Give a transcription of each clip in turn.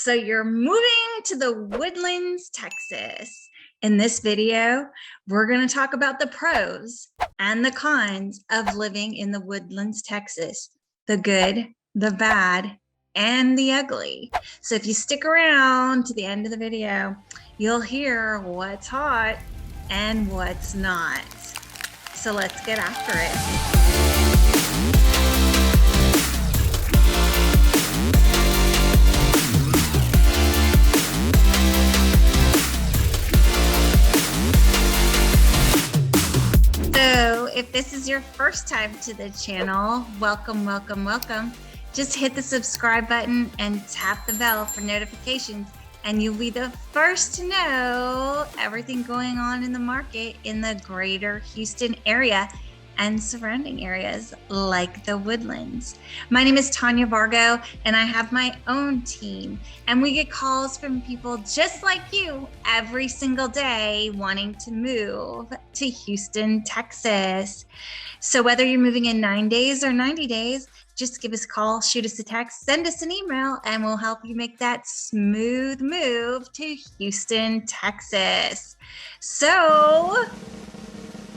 So you're moving to the Woodlands, Texas. In this video, we're going to talk about the pros and the cons of living in the Woodlands, Texas, the good, the bad, and the ugly. So if you stick around to the end of the video, you'll hear what's hot and what's not. So let's get after it. So if this is your first time to the channel, welcome, welcome, welcome. Just hit the subscribe button and tap the bell for notifications, and you'll be the first to know everything going on in the market in the greater Houston area and surrounding areas like the Woodlands. My name is Tanya Vargo, and I have my own team, and we get calls from people just like you every single day wanting to move to Houston, Texas. So whether you're moving in 9 days or 90 days, just give us a call, shoot us a text, send us an email, and we'll help you make that smooth move to Houston, Texas. So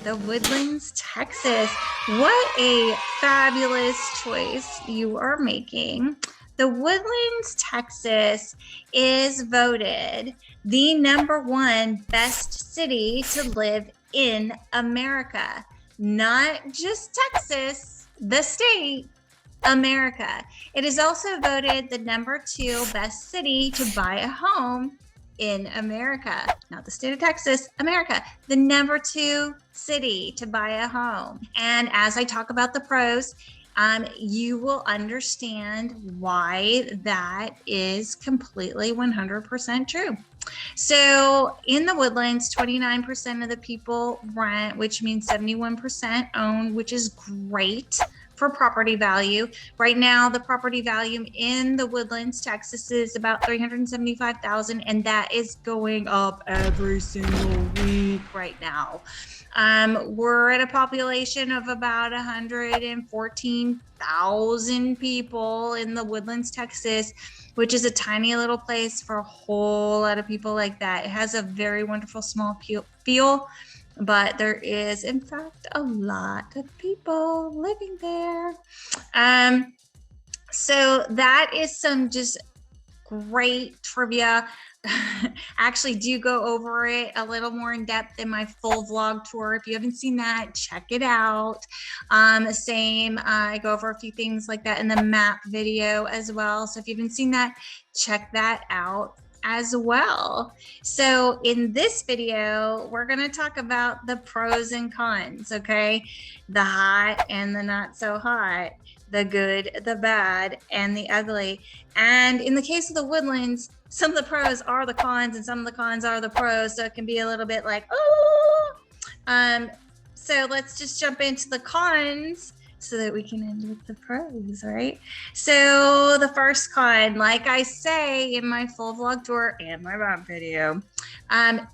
the Woodlands, Texas. What a fabulous choice you are making. The Woodlands, Texas is voted the #1 best city to live in America. Not just Texas, the state, America. It is also voted the #2 best city to buy a home in America, not the state of Texas, America, the #2 city to buy a home. And as I talk about the pros, you will understand why that is completely 100% true. So in the Woodlands, 29% of the people rent, which means 71% own, which is great for property value. Right now, the property value in the Woodlands, Texas is about $375,000, and that is going up every single week right now. We're at a population of about 114,000 people in the Woodlands, Texas, which is a tiny little place for a whole lot of people like that. It has a very wonderful small feel, but there is, in fact, a lot of people living there. So that is some just great trivia. Actually do go over it a little more in depth in my full vlog tour. If you haven't seen that, check it out. I go over a few things like that in the map video as well. So if you haven't seen that, check that out as well. So in this video, we're going to talk about the pros and cons, okay? The hot and the not so hot, the good, the bad, and the ugly. And in the case of the Woodlands, some of the pros are the cons and some of the cons are the pros. So it can be a little bit like, oh. So let's just jump into the cons so that we can end with the pros, right? So the first con, like I say in my full vlog tour and my map video,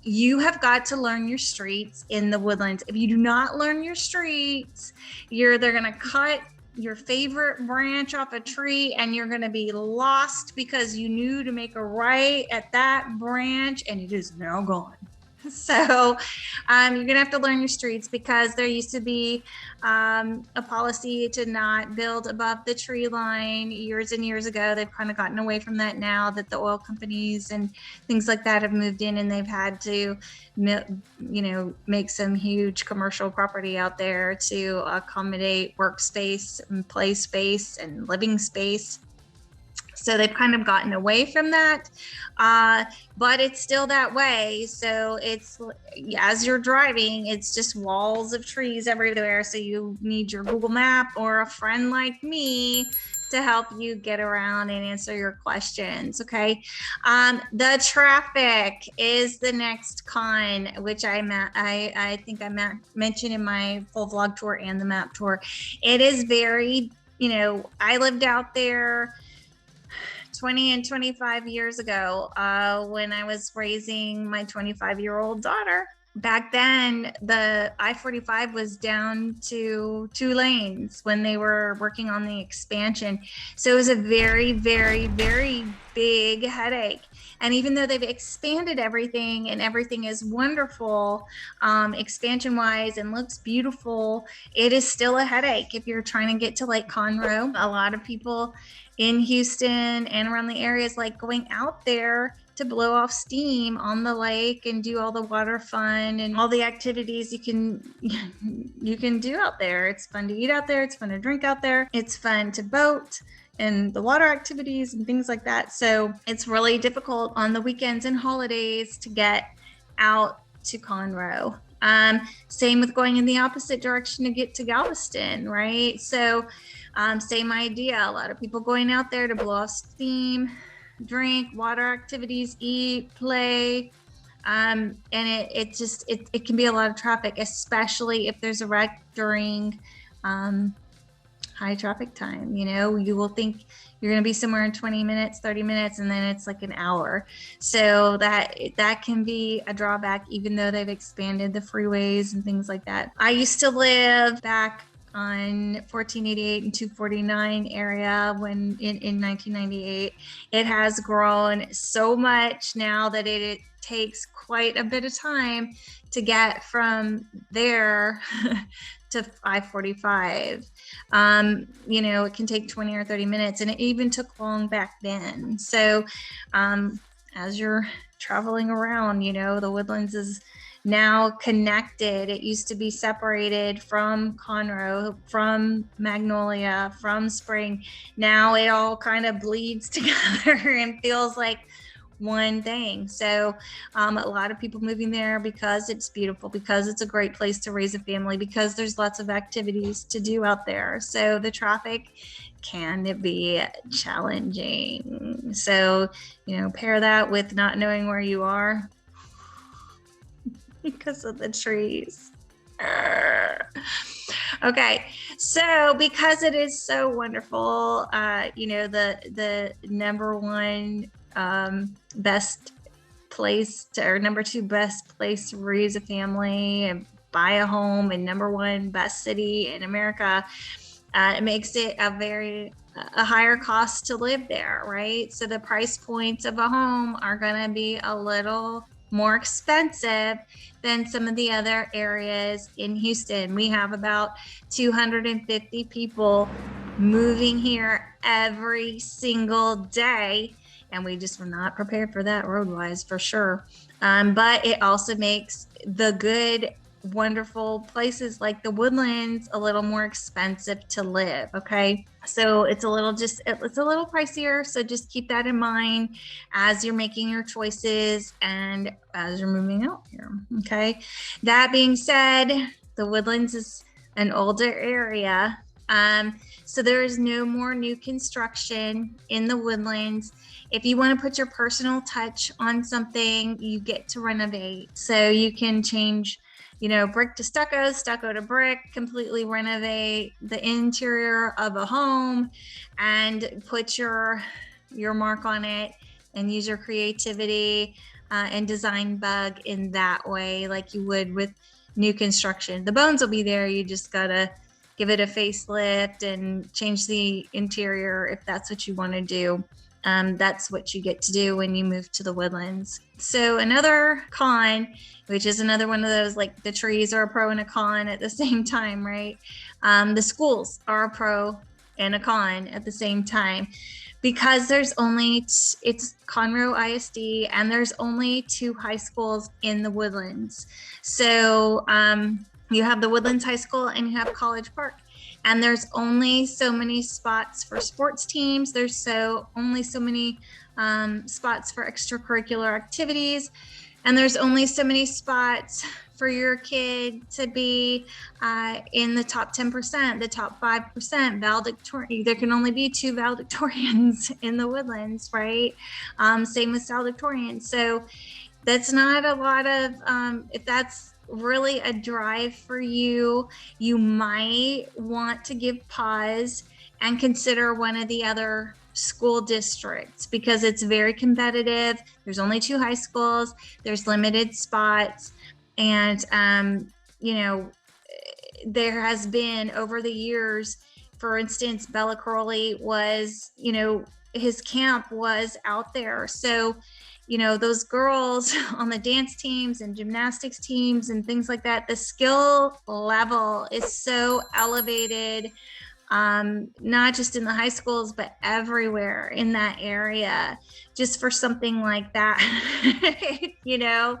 you have got to learn your streets in the Woodlands. If you do not learn your streets, they're gonna cut your favorite branch off a tree and you're going to be lost because you knew to make a right at that branch and it is now gone. So you're going to have to learn your streets because there used to be a policy to not build above the tree line years and years ago. They've kind of gotten away from that now that the oil companies and things like that have moved in, and they've had to, make some huge commercial property out there to accommodate workspace and play space and living space. So they've kind of gotten away from that, but it's still that way. So it's, as you're driving, it's just walls of trees everywhere. So you need your Google map or a friend like me to help you get around and answer your questions, okay? The traffic is the next con, which I think I mentioned in my full vlog tour and the map tour. It is very, I lived out there 20 and 25 years ago when I was raising my 25-year-old daughter, back then the I-45 was down to 2 lanes when they were working on the expansion. So it was a very, very, very big headache. And even though they've expanded everything and everything is wonderful, expansion wise, and looks beautiful, it is still a headache if you're trying to get to Lake Conroe. A lot of people in Houston and around the areas like going out there to blow off steam on the lake and do all the water fun and all the activities you can do out there. It's fun to eat out there. It's fun to drink out there. It's fun to boat and the water activities and things like that. So it's really difficult on the weekends and holidays to get out to Conroe. Same with going in the opposite direction to get to Galveston, right? So same idea. A lot of people going out there to blow off steam, drink, water activities, eat, play. And it can be a lot of traffic, especially if there's a wreck during high traffic time. You will think you're going to be somewhere in 20 minutes, 30 minutes, and then it's like an hour. So that can be a drawback, even though they've expanded the freeways and things like that. I used to live back on 1488 and 249 area when in 1998. It has grown so much now that it takes quite a bit of time to get from there to I-45. It can take 20 or 30 minutes, and it even took long back then. So as you're traveling around, the Woodlands is now connected. It used to be separated from Conroe, from Magnolia, from Spring. Now it all kind of bleeds together and feels like one thing. So a lot of people moving there because it's beautiful, because it's a great place to raise a family, because there's lots of activities to do out there. So the traffic can be challenging. So, pair that with not knowing where you are because of the trees. Okay, so because it is so wonderful, the number one best place to, or number two best place to raise a family and buy a home, and number one best city in America, it makes it a higher cost to live there, right? So the price points of a home are going to be a little more expensive than some of the other areas in Houston. We have about 250 people moving here every single day, and we just were not prepared for that road-wise, for sure. But it also makes the good, wonderful places like the Woodlands a little more expensive to live. Okay, so it's a little pricier. So just keep that in mind as you're making your choices and as you're moving out here. Okay, that being said, the Woodlands is an older area. So there is no more new construction in the Woodlands. If you want to put your personal touch on something, you get to renovate. So you can change, brick to stucco, stucco to brick, completely renovate the interior of a home and put your mark on it and use your creativity and design bug in that way, like you would with new construction. The bones will be there. You just gotta give it a facelift and change the interior if that's what you want to do. That's what you get to do when you move to the Woodlands. So another con, which is another one of those, like the trees are a pro and a con at the same time, right? The schools are a pro and a con at the same time, because there's only, it's Conroe ISD, and there's only 2 high schools in the Woodlands. So you have the Woodlands High School and you have College Park. And there's only so many spots for sports teams. There's only so many spots for extracurricular activities. And there's only so many spots for your kid to be in the top 10%, the top 5%, valedictorian. There can only be 2 valedictorians in the Woodlands, right? Same with valedictorians. So that's not a lot of, if that's really a drive for you, you might want to give pause and consider one of the other school districts, because it's very competitive. There's only 2 high schools. There's limited spots. And, you know, there has been over the years, for instance, Bella Crowley was, you know, his camp was out there. So, you know, those girls on the dance teams and gymnastics teams and things like that, the skill level is so elevated, not just in the high schools, but everywhere in that area, just for something like that, you know.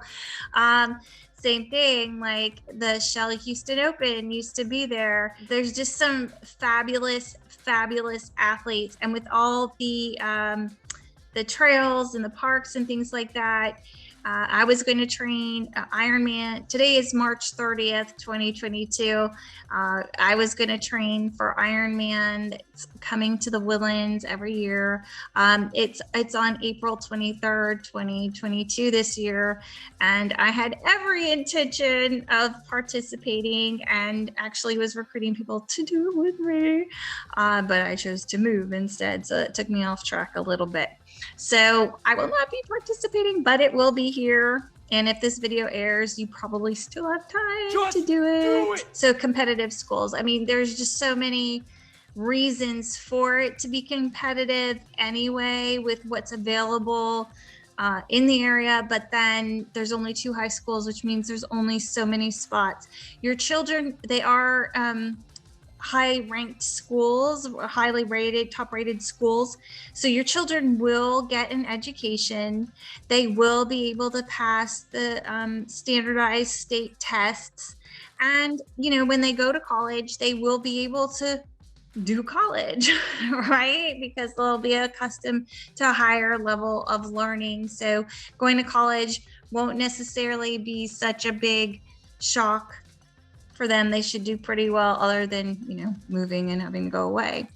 Same thing, like the Shell Houston Open used to be there. There's just some fabulous, fabulous athletes. And with all the trails and the parks and things like that, I was going to train Ironman. Today is March 30th, 2022. I was going to train for Ironman. It's coming to the Woodlands every year. It's on April 23rd, 2022 this year. And I had every intention of participating and actually was recruiting people to do it with me. But I chose to move instead. So it took me off track a little bit. So I will not be participating, but it will be here. And if this video airs, you probably still have time to do it. So competitive schools. I mean, there's just so many reasons for it to be competitive anyway with what's available in the area. But then there's only 2 high schools, which means there's only so many spots. Your children, they are high-ranked schools, highly rated, top-rated schools. So your children will get an education. They will be able to pass the standardized state tests. And, you know, when they go to college, they will be able to do college, right? Because they'll be accustomed to a higher level of learning. So going to college won't necessarily be such a big shock for them. They should do pretty well, other than, you know, moving and having to go away.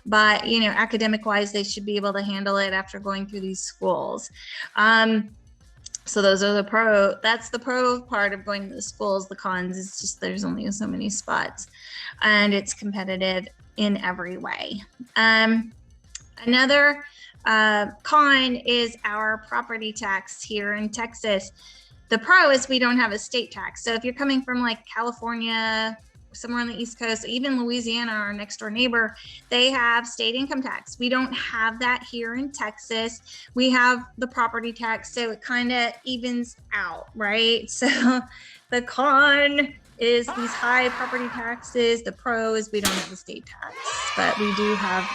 But, you know, academic wise, they should be able to handle it after going through these schools. So those are that's the pro part of going to the schools. The cons is just there's only so many spots and it's competitive in every way. Another con is our property tax here in Texas. The pro is we don't have a state tax. So if you're coming from like California, somewhere on the East Coast, even Louisiana, our next door neighbor, they have state income tax. We don't have that here in Texas. We have the property tax, so it kind of evens out, right? So the con is these high property taxes. The pro is we don't have the state tax, but we do have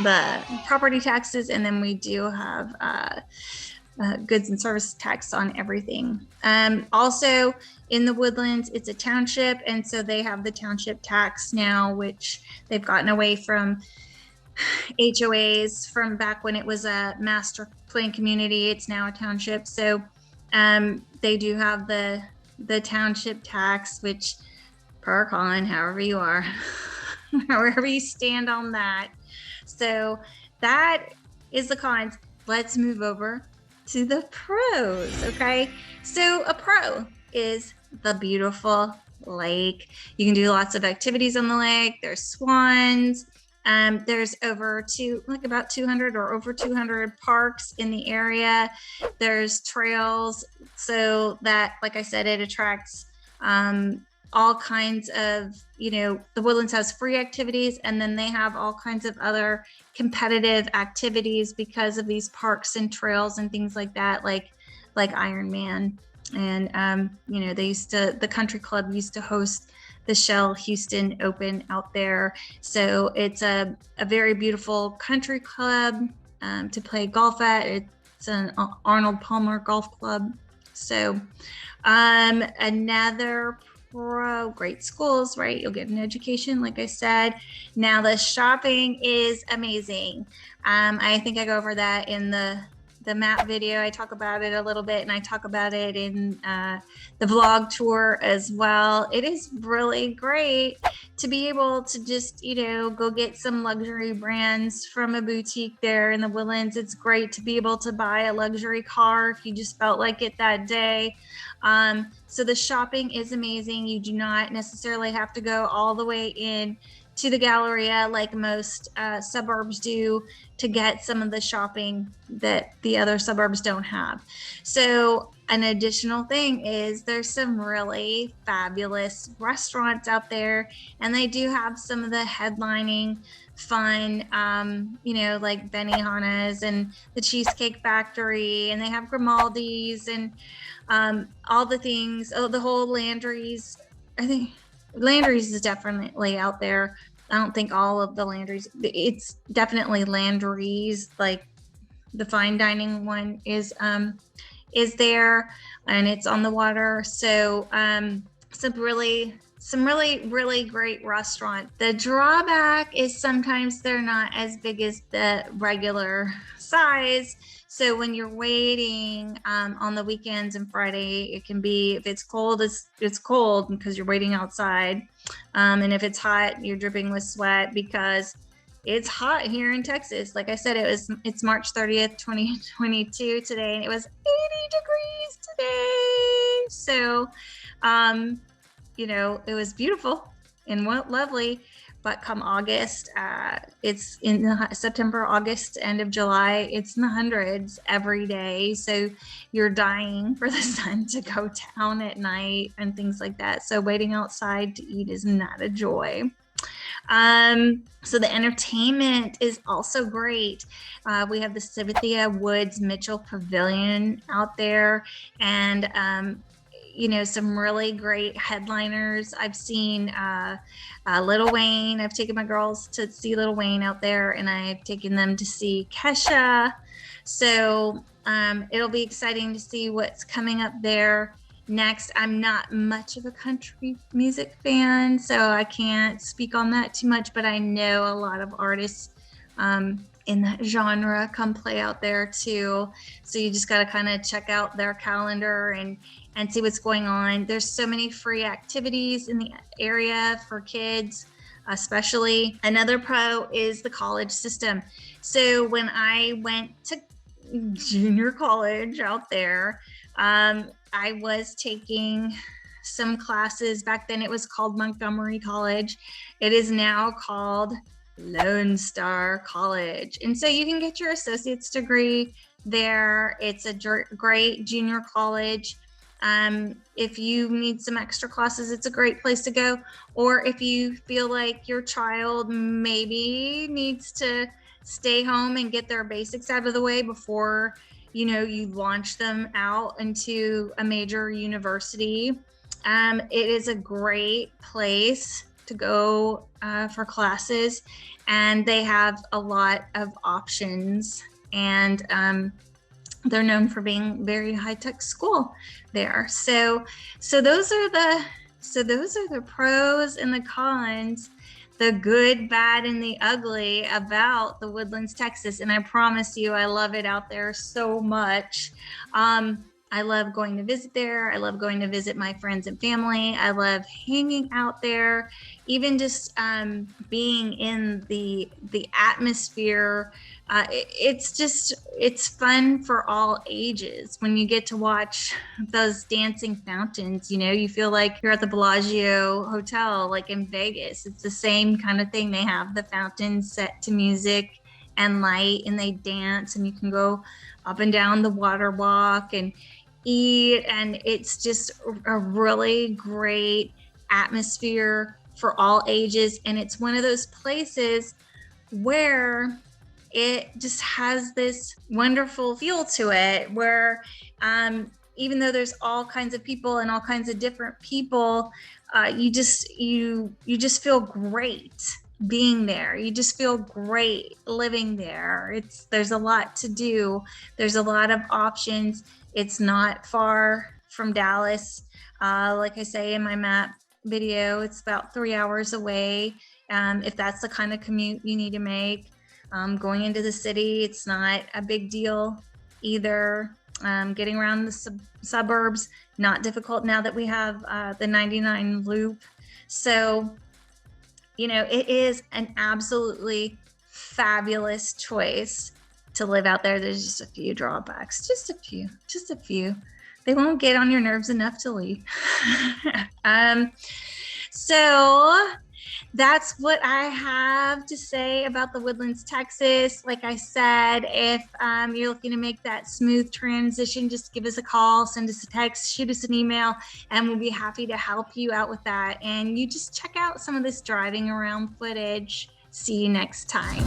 the property taxes, and then we do have goods and service tax on everything. Also in the Woodlands, it's a township, and so they have the township tax now, which they've gotten away from HOAs from back when it was a master plan community. It's now a township. So they do have the township tax, which per con, however you are, however you stand on that. So that is the cons. Let's move over to the pros. Okay, so a pro is the beautiful lake. You can do lots of activities on the lake. There's swans. There's about 200 or over 200 parks in the area. There's trails, so that, like I said, it attracts all kinds of, you know, the Woodlands has free activities, and then they have all kinds of other competitive activities because of these parks and trails and things like that, like Ironman. And you know, the country club used to host the Shell Houston Open out there. So it's a very beautiful country club to play golf at. It's an Arnold Palmer Golf Club. So another pro, great schools, right? You'll get an education, like I said. Now the shopping is amazing. I think I go over that in the map video. I talk about it a little bit, and I talk about it in the vlog tour as well. It is really great to be able to just, you know, go get some luxury brands from a boutique there in the Woodlands. It's great to be able to buy a luxury car if you just felt like it that day. So the shopping is amazing. You do not necessarily have to go all the way in to the Galleria like most suburbs do to get some of the shopping that the other suburbs don't have. So an additional thing is there's some really fabulous restaurants out there, and they do have some of the headlining fun, like Benihana's and the Cheesecake Factory, and they have Grimaldi's and all the things. Oh, the whole Landry's. I think Landry's is definitely out there. I don't think all of the Landry's. It's definitely Landry's, like the fine dining one is there, and it's on the water. So some really great restaurant. The drawback is sometimes they're not as big as the regular size. So when you're waiting on the weekends and Friday, it can be, if it's cold, it's cold because you're waiting outside. And if it's hot, you're dripping with sweat because it's hot here in Texas. Like I said, it's March 30th, 2022 today, and it was 80 degrees today. So, it was beautiful and lovely. But come August, it's in the September, August, end of July, it's in the hundreds every day. So you're dying for the sun to go down at night and things like that. So waiting outside to eat is not a joy. So the entertainment is also great. We have the Cynthia Woods Mitchell Pavilion out there, and some really great headliners. I've seen Lil Wayne. I've taken my girls to see Lil Wayne out there, and I've taken them to see Kesha. So it'll be exciting to see what's coming up there next. I'm not much of a country music fan, so I can't speak on that too much, but I know a lot of artists in that genre come play out there too. So you just got to kind of check out their calendar and see what's going on. There's so many free activities in the area for kids, especially. Another pro is the college system. So when I went to junior college out there, I was taking some classes. Back then it was called Montgomery College. It is now called Lone Star College. And so you can get your associate's degree there. It's a great junior college. If you need some extra classes, it's a great place to go. Or if you feel like your child maybe needs to stay home and get their basics out of the way before, you launch them out into a major university, it is a great place to go for classes, and they have a lot of options, and they're known for being very high-tech school there. So those are the pros and the cons, the good, bad, and the ugly about the Woodlands, Texas. And I promise you, I love it out there so much. I love going to visit there. I love going to visit my friends and family. I love hanging out there, even just being in the atmosphere. It's fun for all ages when you get to watch those dancing fountains. You feel like you're at the Bellagio Hotel, like in Vegas. It's the same kind of thing. They have the fountains set to music and light, and they dance, and you can go up and down the water walk and eat, and it's just a really great atmosphere for all ages. And it's one of those places where it just has this wonderful feel to it, where even though there's all kinds of people and all kinds of different people, you just feel great being there. You just feel great living there. There's a lot to do. There's a lot of options. It's not far from Dallas. Like I say in my map video, it's about 3 hours away. If that's the kind of commute you need to make. Going into the city, it's not a big deal either. Getting around the suburbs, not difficult now that we have the 99 loop. So, it is an absolutely fabulous choice to live out there. There's just a few drawbacks, just a few. They won't get on your nerves enough to leave. So that's what I have to say about the Woodlands, Texas. Like I said, if you're looking to make that smooth transition, just give us a call, send us a text, shoot us an email, and we'll be happy to help you out with that. And you just check out some of this driving around footage. See you next time.